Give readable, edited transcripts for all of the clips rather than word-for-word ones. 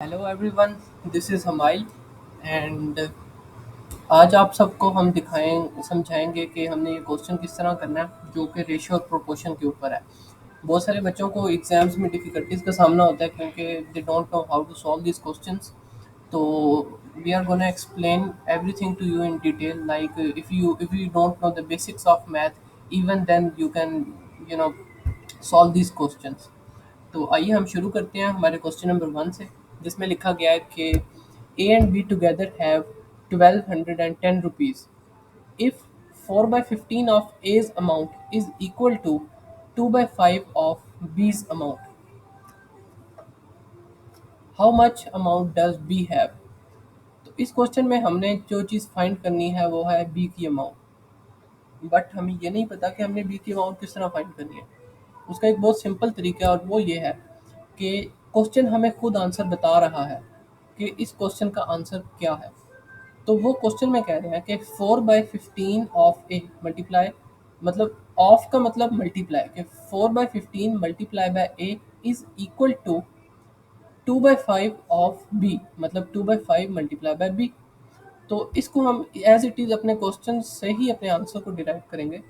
Hello everyone, this is Humail and आज आप सबको हम दिखाएं समझाएंगे कि हमने ये क्वेश्चन किस तरह करना है जो कि रेशियो और प्रोपोर्शन के ऊपर है। बहुत सारे बच्चों को एग्जाम्स में डिफ़िकल्टीज का सामना होता है क्योंकि they don't know how to solve this questions. तो we are gonna explain everything to you in detail, like if you don't know the basics of math, even then you can you know solve these questions। तो आइए हम शुरू करते हैं हमारे question number one से, जिसमें लिखा गया है कि A and B together have 1210 rupees. If 4/15 of A's amount is equal to 2/5 of B's amount, how much amount does B have. तो इस क्वेश्चन में हमने जो चीज़ फाइंड करनी है वो है बी की अमाउंट। बट हमें ये नहीं पता कि हमने बी की अमाउंट किस तरह फाइंड करनी है। उसका एक बहुत सिंपल तरीका है और वो ये है कि क्वेश्चन हमें खुद आंसर बता रहा है कि इस क्वेश्चन का आंसर क्या है। तो वो क्वेश्चन में कह रहे हैं कि 4/15 ऑफ ए मल्टीप्लाई, मतलब ऑफ का मतलब मल्टीप्लाई, कि 4/15 multiply by A is equal to 2/5 of B, मतलब 2/5 मल्टीप्लाई बाय बी। तो इसको हम एज इट इज़ अपने क्वेश्चन से ही अपने आंसर को डिराइव करेंगे।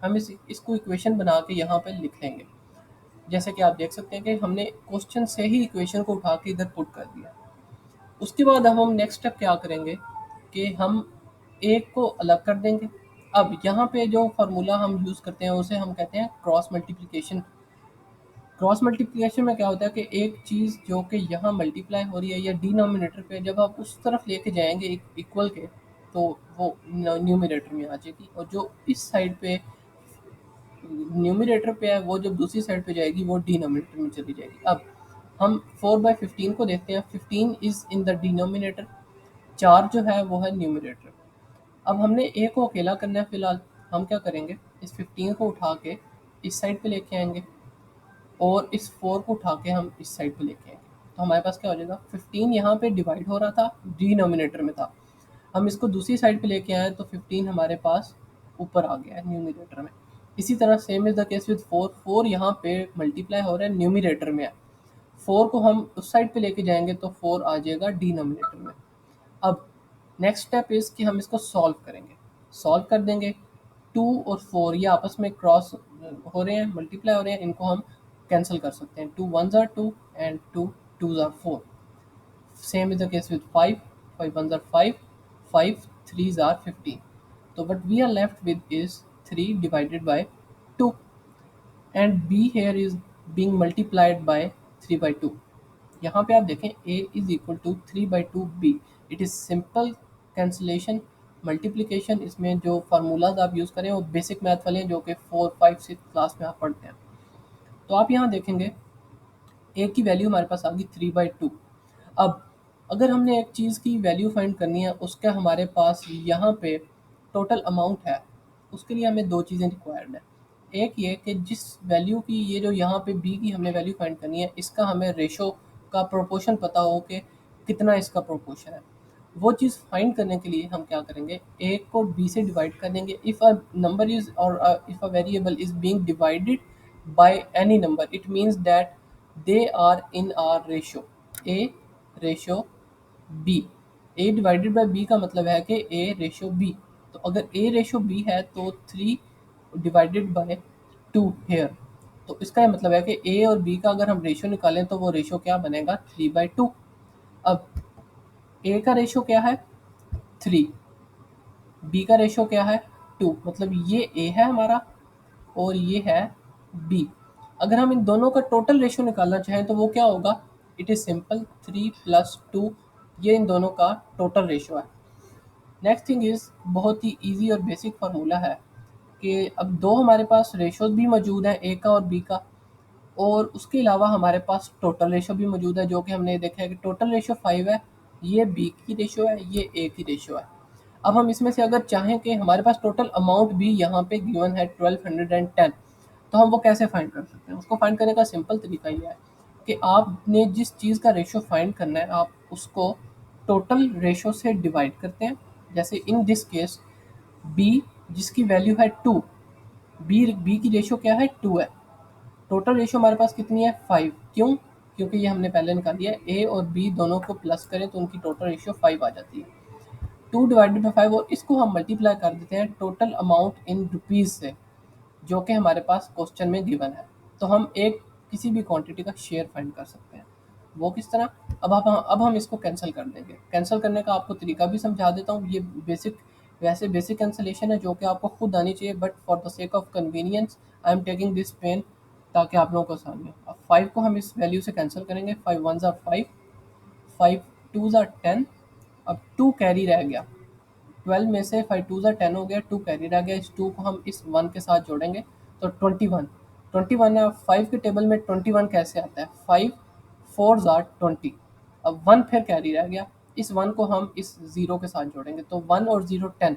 हम इसको इक्वेशन बना के यहाँ पे लिख लेंगे। जैसे कि आप देख सकते हैं कि हमने क्वेश्चन से ही इक्वेशन को उठा के इधर पुट कर दिया। उसके बाद हम नेक्स्ट स्टेप क्या करेंगे कि हम एक को अलग कर देंगे। अब यहाँ पे जो फार्मूला हम यूज़ करते हैं उसे हम कहते हैं क्रॉस मल्टीप्लिकेशन। क्रॉस मल्टीप्लिकेशन में क्या होता है कि एक चीज़ जो कि यहाँ मल्टीप्लाई हो रही है या डिनोमिनेटर पे, जब आप उस तरफ लेके जाएंगे इक्वल के, तो वो न्यूमिनेटर में आ जाएगी, और जो इस साइड पे न्यूमिनेटर पे है वो जब दूसरी साइड पे जाएगी वो डिनोमिनेटर में चली जाएगी। अब हम 4/15 को देखते हैं। 15 इज इन द डिनोमिनेटर, 4 जो है वो है न्यूमिनेटर। अब हमने ए को अकेला करना है फिलहाल। हम क्या करेंगे, इस 15 को उठा के इस साइड पे लेके आएंगे और इस 4 को उठा के हम इस साइड पे लेके आएंगे। तो हमारे पास क्या हो जाएगा, 15 यहाँ पे डिवाइड हो रहा था, डिनोमिनेटर में था। हम इसको दूसरी साइड पे लेके आए तो 15 हमारे पास ऊपर आ गया है न्यूमिनेटर में। इसी तरह same is the case with 4। 4 यहाँ पे मल्टीप्लाई हो रहा है, न्यूमिनेटर में है। 4 को हम उस साइड पे लेके जाएंगे तो 4 आ जाएगा डिनोमिनेटर में। अब नेक्स्ट स्टेप इज़ कि हम इसको सॉल्व करेंगे। सॉल्व कर देंगे। 2 और 4 ये आपस में क्रॉस हो रहे हैं, मल्टीप्लाई हो रहे हैं, इनको हम कैंसिल कर सकते हैं। 2 1s are 2 and 2 2s are 4। Same is the case with 5. 5 ones are 5, 5 threes are 15. So what we are left with is 3 divided by 2, and b here is being multiplied by 3 by 2। यहाँ पे आप देखें a is equal to 3 by 2 b। It is simple cancellation, multiplication. इसमें जो formulas आप use करें वो basic math वाले हैं जो कि 4 5 6 क्लास में आप पढ़ते हैं। तो आप यहाँ देखेंगे ए की वैल्यू हमारे पास आ गई 3/2। अब अगर हमने एक चीज़ की वैल्यू फाइंड करनी है, उसका हमारे पास यहाँ पे टोटल अमाउंट है, उसके लिए हमें दो चीज़ें रिक्वायर्ड है। एक ये कि जिस वैल्यू की, ये जो यहाँ पे बी की हमने वैल्यू फाइंड करनी है, इसका हमें रेशो का प्रोपोर्शन पता हो कि कितना इसका प्रोपोर्शन है। वो चीज़ फाइंड करने के लिए हम क्या करेंगे, ए को बी से डिवाइड कर देंगे। इफ़ अ नंबर इज़ और if a variable is being divided by any number, it means that they are in our ratio a ratio b। a divided by b का मतलब है कि a रेशो b। तो अगर a ratio b है तो 3 divided by 2 hair. तो इसका ये मतलब है कि a और b का अगर हम रेशो निकालें तो वो रेशो क्या बनेगा, 3/2। अब a का रेशो क्या है, 3। b का रेशो क्या है, 2। मतलब ये a है हमारा और ये है b। अगर हम इन दोनों का टोटल रेशियो निकालना चाहें तो वो क्या होगा, इट इज़ सिंपल, 3 + 2, ये इन दोनों का टोटल रेशियो है। नेक्स्ट थिंग इज़ बहुत ही इजी और बेसिक फार्मूला है कि अब दो हमारे पास रेशियोज भी मौजूद हैं, ए का और बी का, और उसके अलावा हमारे पास टोटल रेशियो भी मौजूद है जो कि हमने देखा है कि टोटल रेशियो 5 है। ये बी की रेशियो है, ये ए की रेशियो है। अब हम इसमें से अगर चाहें कि हमारे पास टोटल अमाउंट भी यहाँ पे गिवन है 1210, तो हम वो कैसे फाइंड कर सकते हैं। उसको फाइंड करने का सिंपल तरीका ये है कि आपने जिस चीज़ का रेशियो फाइंड करना है आप उसको टोटल रेशियो से डिवाइड करते हैं। जैसे इन दिस केस बी जिसकी वैल्यू है 2, बी बी की रेशियो क्या है, 2 है। टोटल रेशियो हमारे पास कितनी है, 5। क्यों, क्योंकि ये हमने पहले निकाल लिया है। ए और बी दोनों को प्लस करें तो उनकी टोटल रेशियो 5 आ जाती है। 2 डिवाइडेड बाई 5 और इसको हम मल्टीप्लाई कर देते हैं टोटल अमाउंट इन रुपीज़ से, जो कि हमारे पास क्वेश्चन में गिवन है। तो हम एक किसी भी क्वांटिटी का शेयर फाइंड कर सकते हैं। वो किस तरह? अब हम इसको कैंसिल कर देंगे। कैंसिल करने का आपको तरीका भी समझा देता हूँ। ये बेसिक, वैसे बेसिक कैंसिलेशन है जो कि आपको खुद आनी चाहिए, but for the sake of convenience I am taking this pen, ताकि आप लोगों को आसानी हो। अब 5 को हम इस वैल्यू से कैंसिल करेंगे। 5 1 ज़ार 5, 5 2 ज़ार 10। अब 2 कैरी रह गया। 12 में से 5 2 ज़ा 10 हो गया, 2 कैरी रह गया। इस 2 को हम इस 1 के साथ जोड़ेंगे तो 21। 21 है। 5 के टेबल में 21 कैसे आता है? 5 4 ज़ा 20। अब 1 फिर कैरी रह गया। इस 1 को हम इस 0 के साथ जोड़ेंगे तो 1 और 0 10।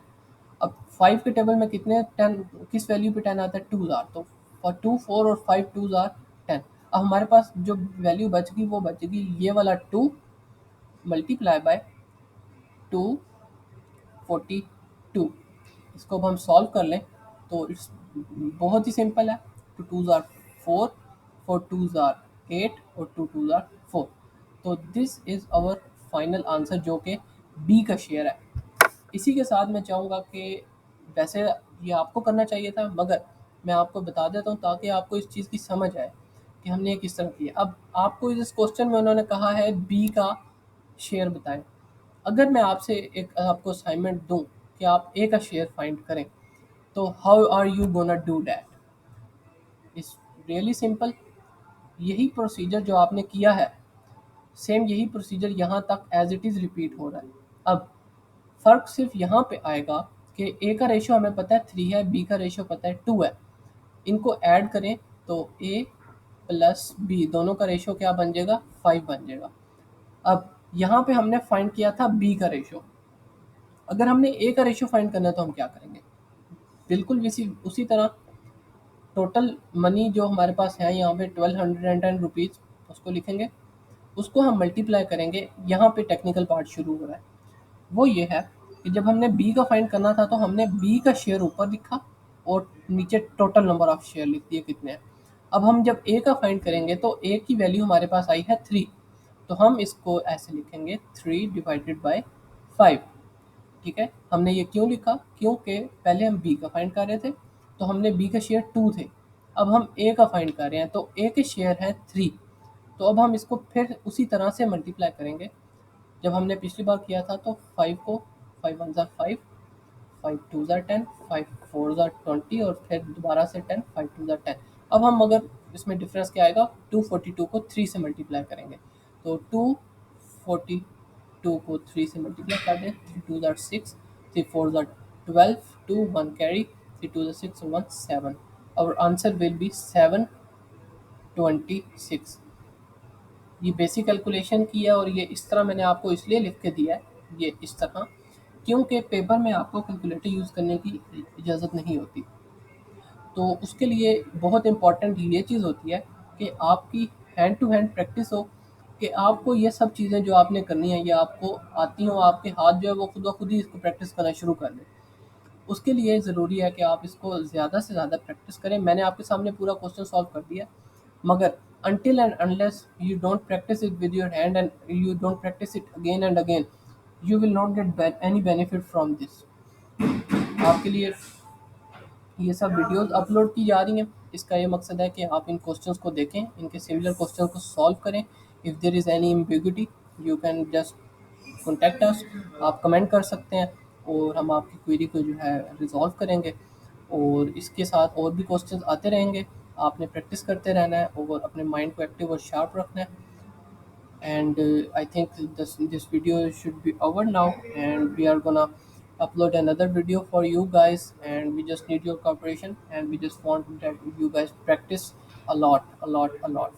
अब 5 के टेबल में कितने 10, किस वैल्यू पे 10 आता है? 2 ज़ार। तो और 2 4 और 5 2 ज़ार 10। अब हमारे पास जो वैल्यू बचेगी वो बचेगी ये वाला 2 मल्टीप्लाई बाय 242। इसको अब हम सॉल्व कर लें तो इट्स बहुत ही सिंपल है। 2 2 ज़ार 4, 4 2 ज़ार 8 और 2 2 ज़ार 4। तो this is our final answer, जो कि बी का शेयर है। इसी के साथ मैं चाहूँगा कि वैसे ये आपको करना चाहिए था, मगर मैं आपको बता देता हूँ ताकि आपको इस चीज़ की समझ आए कि हमने ये किस तरह किया। अब आपको इस क्वेश्चन में उन्होंने कहा है बी का शेयर बताएं। अगर मैं आपसे एक आपको असाइनमेंट दूं कि आप ए का शेयर फाइंड करें, तो how are you gonna do that? It's really simple. यही प्रोसीजर जो आपने किया है, सेम यही प्रोसीजर यहाँ तक एज इट इज़ रिपीट हो रहा है। अब फ़र्क सिर्फ यहाँ पे आएगा कि ए का रेशियो हमें पता है 3 है, बी का रेशियो पता है 2 है। इनको ऐड करें तो ए प्लस बी दोनों का रेशियो क्या बन जाएगा? 5 बन जाएगा। अब यहाँ पे हमने फाइंड किया था बी का रेशियो। अगर हमने ए का रेशियो फाइंड करना है तो हम क्या करेंगे? बिल्कुल इसी उसी तरह टोटल मनी जो हमारे पास है यहाँ पे 1210 रुपीज़, उसको लिखेंगे। उसको हम मल्टीप्लाई करेंगे। यहाँ पे टेक्निकल पार्ट शुरू हो रहा है। वो ये है कि जब हमने बी का फाइंड करना था तो हमने बी का शेयर ऊपर लिखा और नीचे टोटल नंबर ऑफ शेयर लिख दिए कितने हैं। अब हम जब ए का फाइंड करेंगे तो ए की वैल्यू हमारे पास आई है 3। तो हम इसको ऐसे लिखेंगे 3 डिवाइडेड बाय 5। ठीक है, हमने ये क्यों लिखा? क्योंकि पहले हम बी का फाइंड कर रहे थे तो हमने बी का शेयर 2 थे। अब हम ए का फाइंड कर रहे हैं तो ए के शेयर है 3। तो अब हम इसको फिर उसी तरह से मल्टीप्लाई करेंगे जब हमने पिछली बार किया था। तो 5 को 5 1 ज़ार 5, 5 2 ज़ार 10, 5 4 ज़ार 20 और फिर दोबारा से 10, 5 2 ज़ार 10। अब हम अगर इसमें डिफरेंस क्या आएगा? 242 को 3 से मल्टीप्लाई करेंगे तो 242 को 3 से मल्टीप्लाई कर दें। 3 2 ज़ार 6, 3 4 ज़ार 12, 2 1 carry, 3 2 tsar 6 1 7। our answer will be 726। ये बेसिक कैलकुलेशन की है और ये इस तरह मैंने आपको इसलिए लिख के दिया है, ये इस तरह, क्योंकि पेपर में आपको कैलकुलेटर यूज़ करने की इजाज़त नहीं होती। तो उसके लिए बहुत इम्पॉर्टेंट ये चीज़ होती है कि आपकी हैंड टू हैंड प्रैक्टिस हो, कि आपको ये सब चीज़ें जो आपने करनी है ये आपको आती हों, आपके हाथ जो है वो खुद ब खुद ही इसको प्रैक्टिस करना शुरू कर दें। उसके लिए ज़रूरी है कि आप इसको ज़्यादा से ज़्यादा प्रैक्टिस करें। मैंने आपके सामने पूरा क्वेश्चन सॉल्व कर दिया, मगर until and unless you don't practice it with your hand and you don't practice it again and again, you will not get any benefit from this। आपके लिए ये सब वीडियोस अपलोड की जा रही हैं, इसका ये मकसद है कि आप इन क्वेश्चंस को देखें, इनके सिमिलर क्वेश्चन को सॉल्व करें। If there is any ambiguity you can just contact us. आप कमेंट कर सकते हैं और हम आपकी क्वेरी को जो है रिजॉल्व करेंगे। और इसके साथ और भी क्वेश्चंस आते रहेंगे। आपने प्रैक्टिस करते रहना है और अपने माइंड को एक्टिव और शार्प रखना है। And I think this video should be over now, and we are gonna upload another video for you guys, and we just need your cooperation, and we just want that you guys practice a lot, a lot, a lot.